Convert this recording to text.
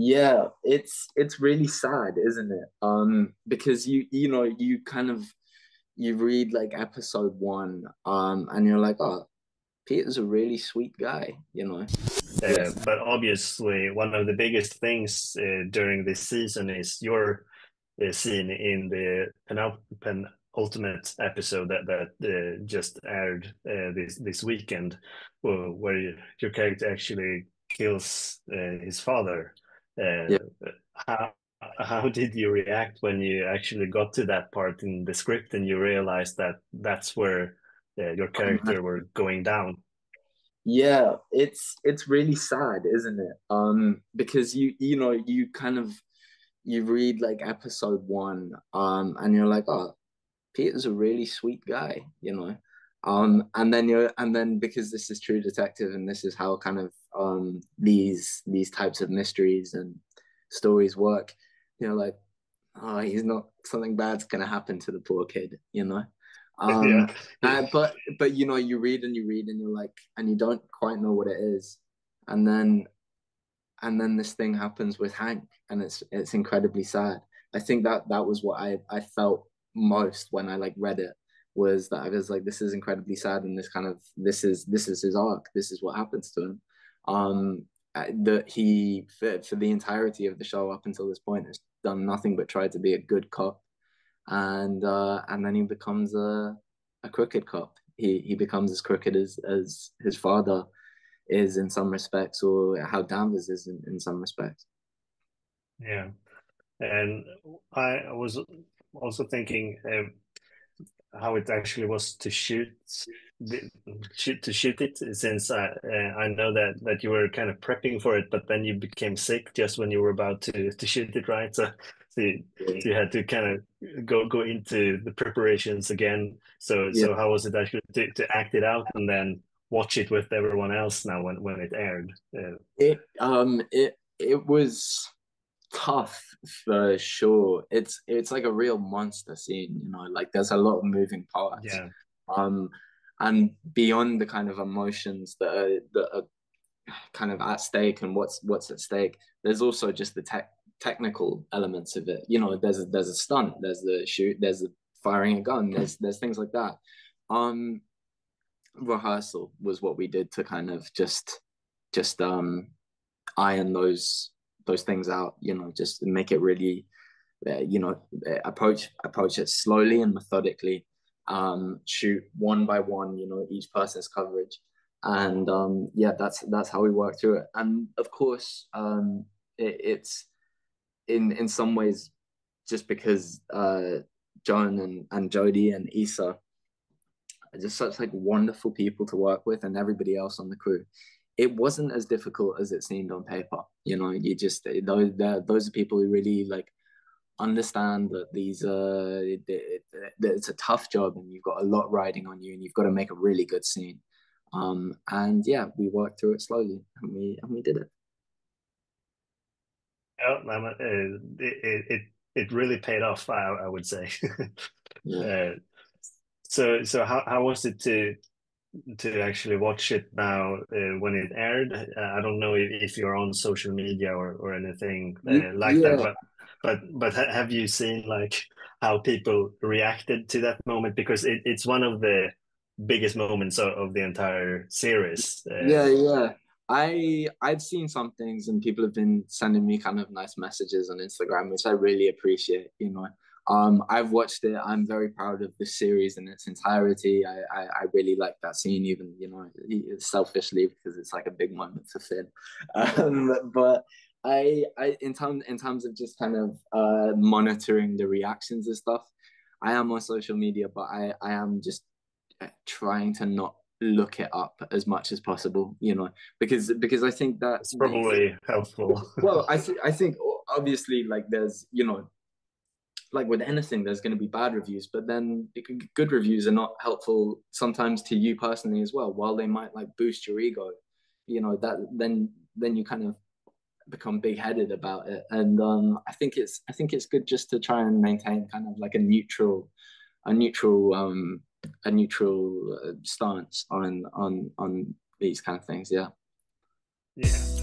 Yeah, it's really sad, isn't it? Because you kind of you read like episode one, and you're like, oh, Peter's a really sweet guy, you know. Yes. But obviously, one of the biggest things during this season is your scene in the penultimate episode that just aired this weekend, where your character actually kills his father. Yeah. Uh, how how did you react when you actually got to that part in the script and you realized that that's where your character were going down? Yeah, it's really sad, isn't it? Because you kind of you read like episode one, and you're like, oh, Peter's a really sweet guy, you know. And then because this is True Detective and this is how kind of these types of mysteries and stories work, you're like, oh, he's not something bad's gonna happen to the poor kid, you know. Yeah. Um, but you read and you read and you're like, and you don't quite know what it is, and then this thing happens with Hank, and it's incredibly sad. I think that was what I felt most when I like read it, was that I was like, this is incredibly sad, and this is his arc. This is what happens to him. That he for the entirety of the show up until this point has done nothing but try to be a good cop, and then he becomes a crooked cop. He becomes as crooked as his father is in some respects, or how Danvers is in some respects. Yeah. And I was also thinking how it actually was to the, shoot it, since I know that you were kind of prepping for it, but then you became sick just when you were about to shoot it, right? So you had to kind of go into the preparations again. Yeah, So how was it actually to act it out and then watch it with everyone else now when it aired? it was tough for sure. It's like a real monster scene, you know, like there's a lot of moving parts. Yeah. Um, and beyond the kind of emotions that are kind of at stake and what's at stake, there's also just the technical elements of it. You know, there's a stunt, there's the shoot, there's the firing a gun, there's things like that. Um, Rehearsal was what we did to kind of just iron those things out. You know, just make it really, approach it slowly and methodically. Shoot one by one. You know, each person's coverage, and yeah, that's how we work through it. And of course, it's in some ways just because Joan and Jodie and Issa are just such like wonderful people to work with, and everybody else on the crew. It wasn't as difficult as it seemed on paper. You know, you just those are people who really like understand that it's a tough job and you've got a lot riding on you and you've got to make a really good scene. And yeah, we worked through it slowly and we did it. Yeah, it really paid off, I would say. Yeah. Uh, so how was it to actually watch it now when it aired? I don't know if you're on social media or anything like that, Yeah. but have you seen like how people reacted to that moment? Because it's one of the biggest moments of the entire series. Yeah. I've seen some things and people have been sending me kind of nice messages on Instagram, which I really appreciate, you know. I've watched it. I'm very proud of the series in its entirety. I really like that scene, even, you know, selfishly because it's like a big moment for Finn. But in terms of just kind of monitoring the reactions and stuff, I am on social media, but I am just trying to not look it up as much as possible, you know, because I think that It's probably helpful. well, I think obviously like there's, you know, like with anything there's going to be bad reviews, but then good reviews are not helpful sometimes to you personally as well. While they might like boost your ego, you know, that then you kind of become big-headed about it. And I think it's good just to try and maintain kind of like a neutral a neutral stance on these kind of things. Yeah. Yeah.